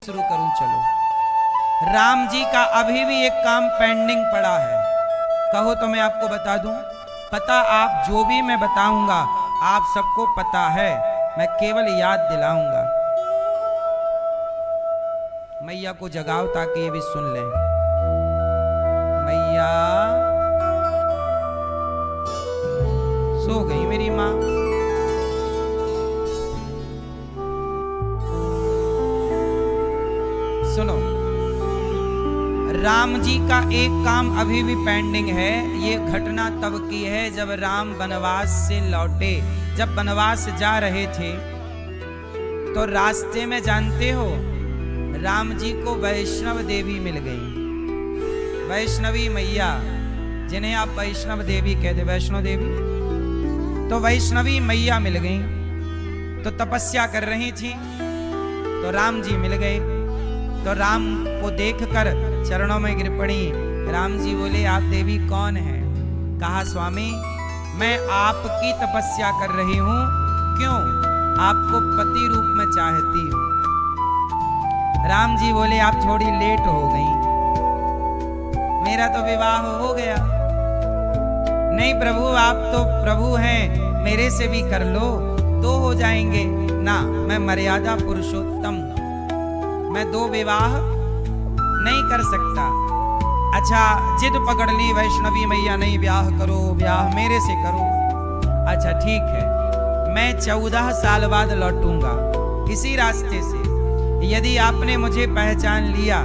शुरू करूं? चलो, राम जी का अभी भी एक काम पेंडिंग पड़ा है। कहो तो मैं आपको बता दूं? पता आप जो भी मैं बताऊंगा आप सबको पता है, मैं केवल याद दिलाऊंगा। मैया को जगाओ ताकि ये भी सुन लें। मैया सो गई मेरी माँ। सुनो, राम जी का एक काम अभी भी पेंडिंग है। ये घटना तब की है जब राम वनवास से लौटे। जब वनवास जा रहे थे तो रास्ते में जानते हो राम जी को वैष्णव देवी मिल गई। वैष्णवी मैया, जिन्हें आप वैष्णव देवी कहते, वैष्णो देवी, तो वैष्णवी मैया मिल गई। तो तपस्या कर रही थी तो राम जी मिल गए। तो राम को देखकर चरणों में गिर पड़ी। राम जी बोले, आप देवी कौन है? कहा, स्वामी मैं आपकी तपस्या कर रही हूं। क्यों? आपको पति रूप में चाहती हूं। राम जी बोले, आप थोड़ी लेट हो गई, मेरा तो विवाह हो गया। नहीं प्रभु, आप तो प्रभु हैं, मेरे से भी कर लो, दो हो जाएंगे ना। मैं मर्यादा पुरुषोत्तम हूं, मैं दो विवाह नहीं कर सकता। अच्छा, जिद पकड़ ली वैष्णवी मैया, नहीं ब्याह करो, ब्याह मेरे से करो। अच्छा ठीक है, मैं 14 साल बाद लौटूंगा इसी रास्ते से। यदि आपने मुझे पहचान लिया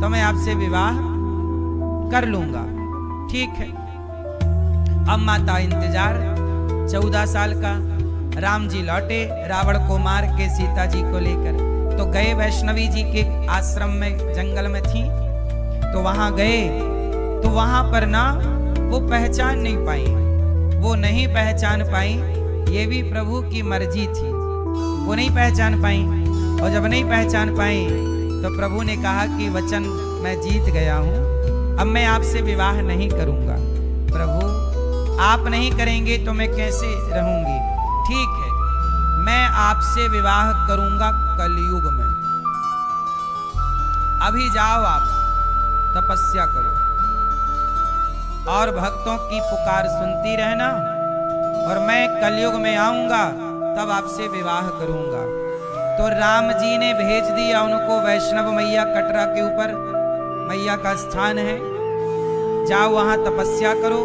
तो मैं आपसे विवाह कर लूंगा। ठीक है। अब माता इंतजार। 14 साल का राम जी लौटे, रावण को मार के सीता जी को लेकर। तो गए वैष्णवी जी के आश्रम में, जंगल में थी, तो वहां गए तो वहां पर ना वो पहचान नहीं पाई। वो नहीं पहचान पाई, ये भी प्रभु की मर्जी थी। वो नहीं पहचान पाई, और जब नहीं पहचान पाई तो प्रभु ने कहा कि वचन मैं जीत गया हूं, अब मैं आपसे विवाह नहीं करूंगा। प्रभु आप नहीं करेंगे तो मैं कैसे रहूंगी? ठीक है, मैं आपसे विवाह करूंगा कलयुग में। अभी जाओ आप तपस्या करो और भक्तों की पुकार सुनती रहना, और मैं कलयुग में आऊंगा तब आपसे विवाह करूंगा। तो राम जी ने भेज दिया उनको वैष्णव मैया, कटरा के ऊपर मैया का स्थान है, जाओ वहां तपस्या करो।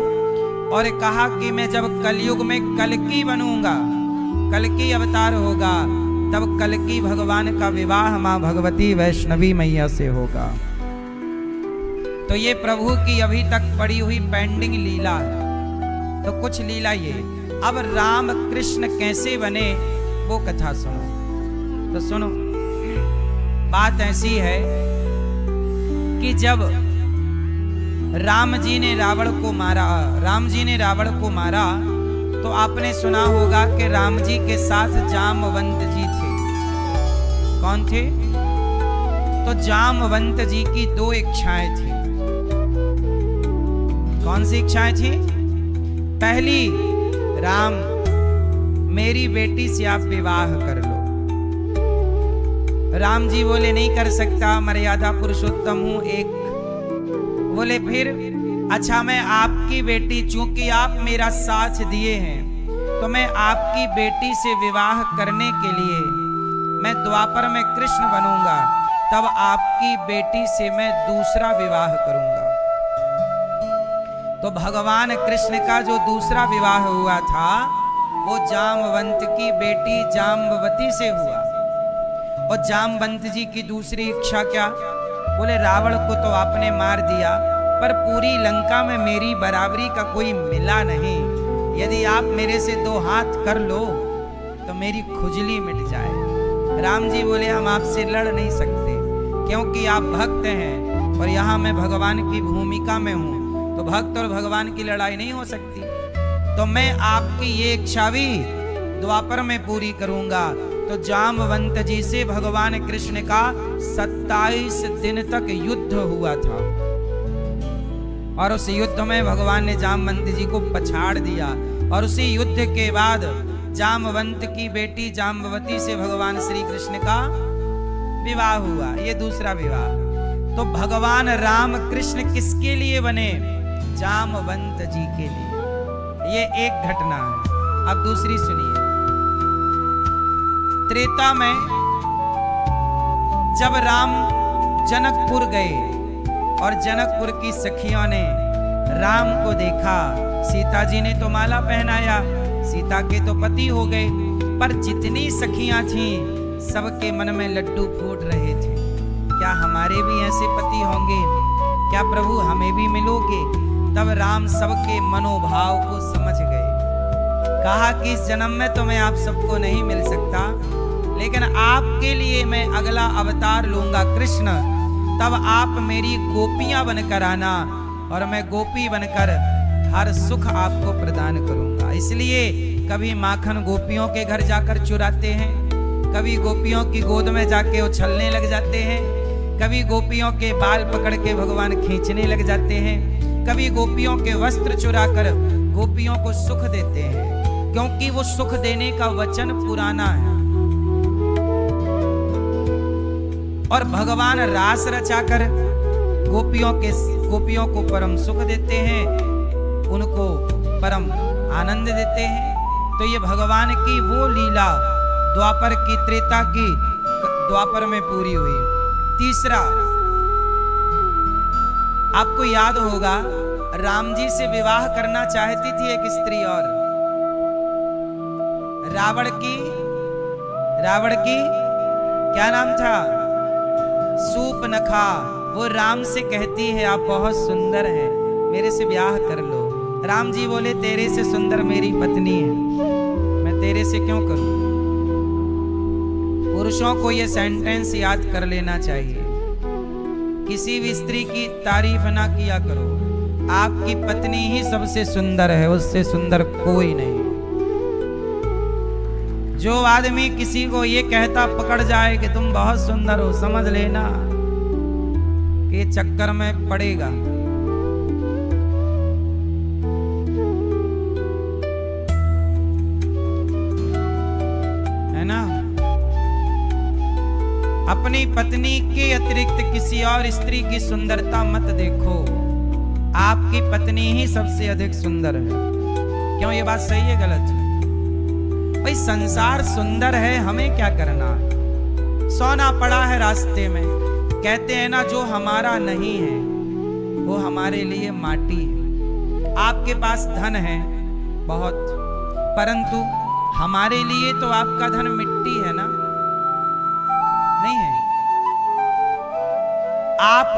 और कहा कि मैं जब कलयुग में कल्कि बनूंगा, कल्कि अवतार होगा, तब कल्कि भगवान का विवाह मां भगवती वैष्णवी मैया से होगा। तो ये प्रभु की अभी तक पड़ी हुई पेंडिंग लीला है। तो कुछ लीला ये, अब राम कृष्ण कैसे बने वो कथा सुनो। तो सुनो, बात ऐसी है कि जब राम जी ने रावण को मारा, तो आपने सुना होगा कि राम जी के साथ जामवंत जी थे। कौन थे? तो जामवंत जी की 2 इच्छाएं थी। कौन सी इच्छाएं थी? पहली, राम मेरी बेटी से आप विवाह कर लो। राम जी बोले नहीं कर सकता, मर्यादा पुरुषोत्तम हूं। एक बोले फिर, अच्छा मैं आपकी बेटी, चूंकि आप मेरा साथ दिए हैं तो मैं आपकी बेटी से विवाह करने के लिए मैं द्वापर में कृष्ण बनूंगा, तब आपकी बेटी से मैं दूसरा विवाह करूंगा। तो भगवान कृष्ण का जो दूसरा विवाह हुआ था वो जामवंत की बेटी जाम्बवती से हुआ। और जामवंत जी की दूसरी इच्छा क्या? बोले रावण को तो आपने मार दिया, पर पूरी लंका में मेरी बराबरी का कोई मिला नहीं। यदि आप मेरे से 2 हाथ कर लो तो मेरी खुजली मिट जाए। राम जी बोले हम आपसे लड़ नहीं सकते, क्योंकि आप भक्त हैं और यहाँ मैं भगवान की भूमिका में हूँ, तो भक्त और भगवान की लड़ाई नहीं हो सकती। तो मैं आपकी ये इच्छा भी द्वापर में पूरी करूंगा। तो जामवंत जी से भगवान कृष्ण का 27 दिन तक युद्ध हुआ था, और उस युद्ध में भगवान ने जामवंत जी को पछाड़ दिया। और उसी युद्ध के बाद जामवंत की बेटी जाम्बवती से भगवान श्री कृष्ण का विवाह हुआ, ये दूसरा विवाह। तो भगवान राम कृष्ण किसके लिए बने? जामवंत जी के लिए। ये एक घटना है। अब दूसरी सुनिए। त्रेता में जब राम जनकपुर गए और जनकपुर की सखियों ने राम को देखा, सीता जी ने तो माला पहनाया, सीता के तो पति हो गए, पर जितनी सखियां थीं सबके मन में लड्डू फूट रहे थे। क्या हमारे भी ऐसे पति होंगे? क्या प्रभु हमें भी मिलोगे? तब राम सबके मनोभाव को समझ गए। कहा कि इस जन्म में तो मैं आप सबको नहीं मिल सकता, लेकिन आपके लिए मैं अगला अवतार लूंगा कृष्ण, तब आप मेरी गोपियां बनकर आना और मैं गोपी बनकर हर सुख आपको प्रदान करूंगा। इसलिए कभी माखन गोपियों के घर जाकर चुराते हैं, कभी गोपियों की गोद में जाके उछलने लग जाते हैं, कभी गोपियों के बाल पकड़ के भगवान खींचने लग जाते हैं, कभी गोपियों के वस्त्र चुराकर गोपियों को सुख देते हैं, क्योंकि वो सुख देने का वचन पुराना है। और भगवान रास रचाकर गोपियों को परम सुख देते हैं, उनको परम आनंद देते हैं। तो ये भगवान की वो लीला द्वापर की, त्रेता की द्वापर में पूरी हुई। तीसरा, आपको याद होगा राम जी से विवाह करना चाहती थी एक स्त्री, और रावण की क्या नाम था? सूपनखा। वो राम से कहती है आप बहुत सुंदर हैं, मेरे से ब्याह कर लो। राम जी बोले तेरे से सुंदर मेरी पत्नी है, मैं तेरे से क्यों करूं? पुरुषों को ये सेंटेंस याद कर लेना चाहिए, किसी भी स्त्री की तारीफ ना किया करो, आपकी पत्नी ही सबसे सुंदर है, उससे सुंदर कोई नहीं। जो आदमी किसी को ये कहता पकड़ जाए कि तुम बहुत सुंदर हो, समझ लेना कि चक्कर में पड़ेगा। है ना? अपनी पत्नी के अतिरिक्त किसी और स्त्री की सुंदरता मत देखो, आपकी पत्नी ही सबसे अधिक सुंदर है। क्यों ये बात सही है गलत? भाई संसार सुंदर है, हमें क्या करना? सोना पड़ा है रास्ते में, कहते हैं ना जो हमारा नहीं है वो हमारे लिए माटी है। आपके पास धन है बहुत, परंतु हमारे लिए तो आपका धन मिट्टी है ना, नहीं है? आप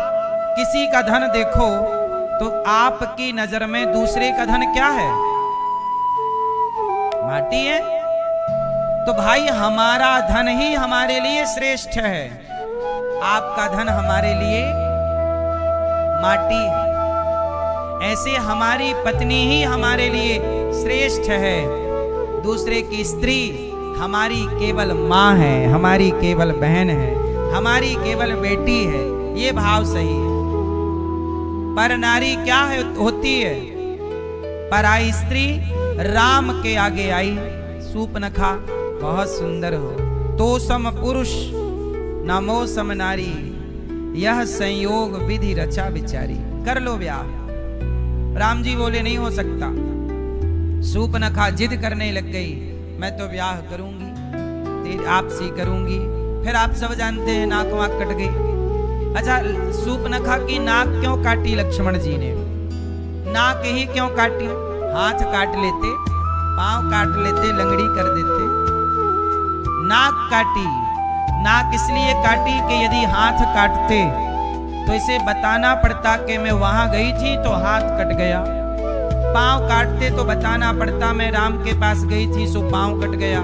किसी का धन देखो तो आपकी नजर में दूसरे का धन क्या है? माटी है। तो भाई हमारा धन ही हमारे लिए श्रेष्ठ है, आपका धन हमारे लिए माटी है। ऐसे हमारी पत्नी ही हमारे लिए श्रेष्ठ है, दूसरे की स्त्री हमारी केवल माँ है, हमारी केवल बहन है, हमारी केवल बेटी है। ये भाव सही है। पर नारी क्या है होती है? पराई स्त्री राम के आगे आई, सूपनखा बहुत सुंदर हो, तो सम पुरुष नमो सम नारी, यह संयोग विधि रचा विचारी। कर लो ब्याह। राम जी बोले नहीं हो सकता। सूपनखा जिद करने लग गई, मैं तो ब्याह करूंगी, तेरे आपसे करूंगी। फिर आप सब जानते हैं नाक वाक कट गई। अच्छा, सूपनखा की नाक क्यों काटी लक्ष्मण जी ने? नाक ही क्यों काटी? हाथ काट लेते, पांव काट लेते, लंगड़ी कर देते। नाक काटी, नाक इसलिए काटी कि यदि हाथ काटते तो इसे बताना पड़ता कि मैं वहां गई थी तो हाथ कट गया। पांव काटते तो बताना पड़ता मैं राम के पास गई थी सो पांव कट गया।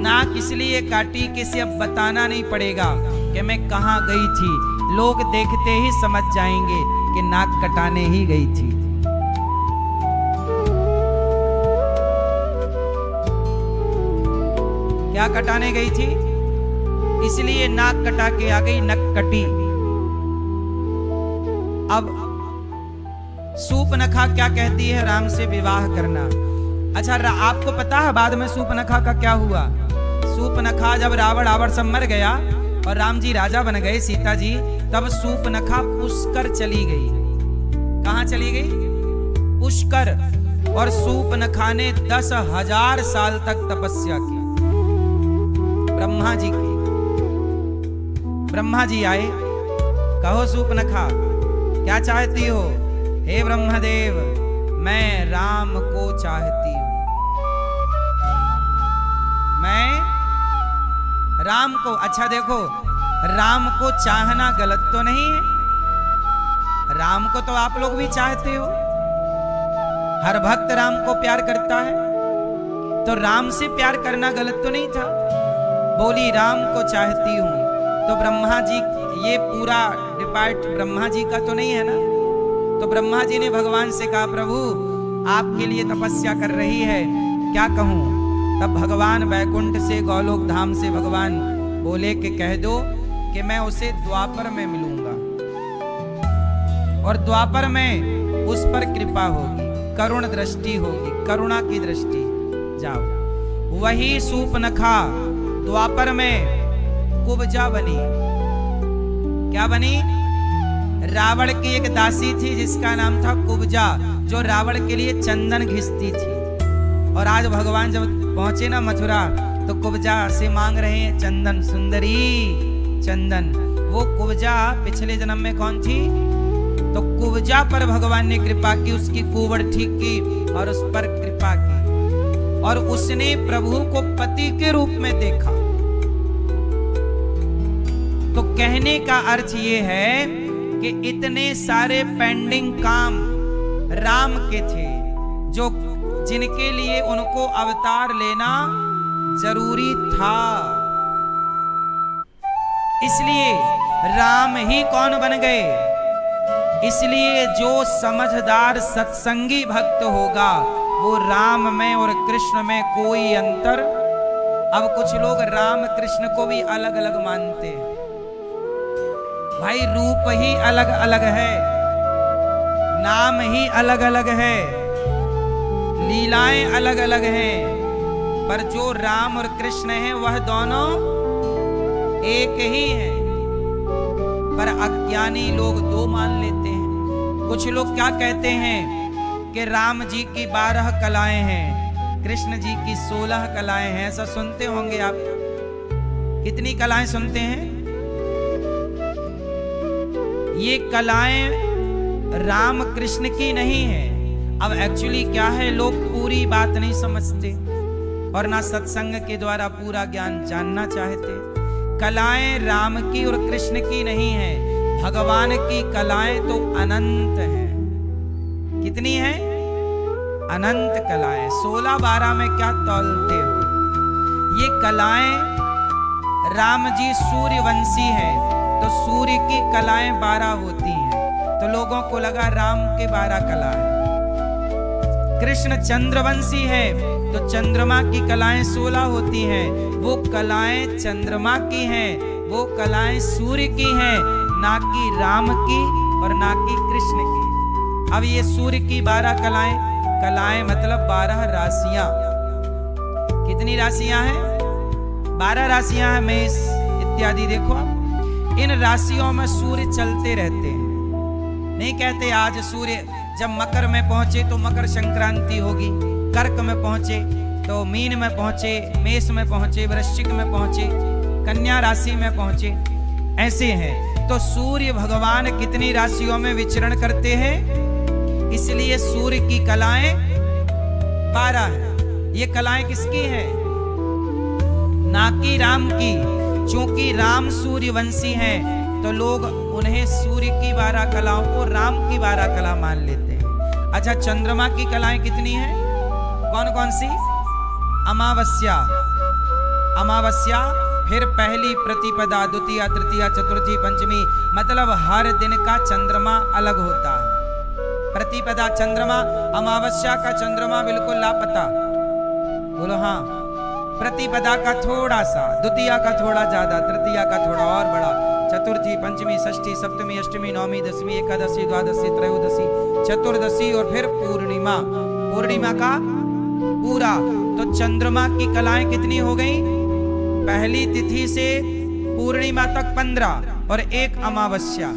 नाक इसलिए काटी कि इसे अब बताना नहीं पड़ेगा कि मैं कहां गई थी, लोग देखते ही समझ जाएंगे कि नाक कटाने ही गई थी। क्या कटाने गई थी? इसलिए नाक कटा के आ गई, नक कटी। अब सूपनखा क्या कहती है? राम से विवाह करना। अच्छा, आपको पता है बाद में सूपनखा का क्या हुआ? सूपनखा जब रावण सब मर गया और राम जी राजा बन गए, सीता जी, तब सूपनखा पुष्कर चली गई। कहां चली गई? पुष्कर। और सूपनखा ने 10,000 साल तक तपस्या की ब्रह्मा जी की। ब्रह्मा जी आए, कहो सूपनखा क्या चाहती हो? हे ब्रह्मदेव, मैं राम को चाहती हूं। मैं राम को, अच्छा देखो, राम को चाहना गलत तो नहीं है, राम को तो आप लोग भी चाहते हो, हर भक्त राम को प्यार करता है, तो राम से प्यार करना गलत तो नहीं था। बोली राम को चाहती हूं, तो ब्रह्मा जी, ये पूरा डिपार्ट ब्रह्मा जी का तो नहीं है ना, तो ब्रह्मा जी ने भगवान से कहा प्रभु आपके लिए तपस्या कर रही है, क्या कहूं? तब भगवान वैकुंठ से, गोलोक धाम से भगवान बोले कि कह दो कि मैं उसे द्वापर में मिलूंगा और द्वापर में उस पर कृपा होगी, करुण दृष्टि होगी, करुणा की दृष्टि। जाओ। वही सूपनखा द्वापर में कुब्जा बनी। क्या बनी? रावण की एक दासी थी जिसका नाम था कुब्जा, जो रावण के लिए चंदन घिसती थी। और आज भगवान जब पहुंचे ना मथुरा, तो कुब्जा से मांग रहे हैं चंदन, सुंदरी चंदन। वो कुब्जा पिछले जन्म में कौन थी? तो कुब्जा पर भगवान ने कृपा की, उसकी कुवड़ ठीक की और उस पर कृपा की, और उसने प्रभु को पति के रूप में देखा। तो कहने का अर्थ ये है कि इतने सारे पेंडिंग काम राम के थे, जो जिनके लिए उनको अवतार लेना जरूरी था। इसलिए राम ही कौन बन गए? इसलिए जो समझदार सत्संगी भक्त होगा, वो राम में और कृष्ण में कोई अंतर। अब कुछ लोग राम कृष्ण को भी अलग अलग मानते हैं। भाई रूप ही अलग अलग है, नाम ही अलग अलग है, लीलाएं अलग अलग हैं, पर जो राम और कृष्ण हैं वह दोनों एक ही हैं। पर अज्ञानी लोग दो मान लेते हैं। कुछ लोग क्या कहते हैं कि राम जी की 12 कलाएं हैं, कृष्ण जी की 16 कलाएं हैं। ऐसा सुनते होंगे आप। कितनी कलाएं सुनते हैं? ये कलाएं राम कृष्ण की नहीं है। अब एक्चुअली क्या है, लोग पूरी बात नहीं समझते और ना सत्संग के द्वारा पूरा ज्ञान जानना चाहते। कलाएं राम की और कृष्ण की नहीं है, भगवान की कलाएं तो अनंत हैं। कितनी हैं? अनंत कलाएं। 16-12 में क्या तौलते हो? ये कलाएं, राम जी सूर्यवंशी हैं, तो सूर्य की कलाएं 12 होती हैं, तो लोगों को लगा राम के 12 कला है। कृष्ण चंद्रवंशी है, तो चंद्रमा की कलाएं 16 होती हैं। वो कलाएं चंद्रमा की हैं, वो कलाएं सूर्य की हैं, ना कि राम की और ना कि कृष्ण की। अब ये सूर्य की 12 कलाएं, कलाएं मतलब 12 राशियां। कितनी राशियां हैं? 12 राशियां हैं, मेष इत्यादि। देखो आप, इन राशियों में सूर्य चलते रहते हैं। नहीं कहते आज सूर्य जब मकर में पहुंचे तो मकर संक्रांति होगी, कर्क में पहुंचे तो मीन में पहुंचे, मेष में पहुंचे, वृश्चिक में पहुंचे, कन्या राशि में पहुंचे, ऐसे हैं। तो सूर्य भगवान कितनी राशियों में विचरण करते हैं, इसलिए सूर्य की कलाएं 12 हैं। ये कलाएं किसकी हैं? ना कि राम की। चूंकि राम सूर्यवंशी हैं, तो लोग उन्हें सूर्य की 12 कलाओं को राम की 12 कला मान लेते हैं। अच्छा, चंद्रमा की कलाएं कितनी हैं? कौन कौन सी? अमावस्या, अमावस्या, फिर पहली प्रतिपदा, द्वितीया, तृतीया, चतुर्थी, पंचमी, मतलब हर दिन का चंद्रमा अलग होता है। प्रतिपदा चंद्रमा, अमावस्या का चंद्रमा बिल्कुल लापता। बोलो हाँ। प्रतिपदा का थोड़ा सा, द्वितीया का थोड़ा ज्यादा, तृतीया का थोड़ा और बड़ा, चतुर्थी, पंचमी, षष्ठी, सप्तमी, अष्टमी, नवमी, दसवीं, एकादशी, द्वादशी, त्रयोदशी, चतुर्दशी और फिर पूर्णिमा। पूर्णिमा का पूरा। तो चंद्रमा की कलाएं कितनी हो गई? पहली तिथि से पूर्णिमा तक 15 और एक अमावस्या।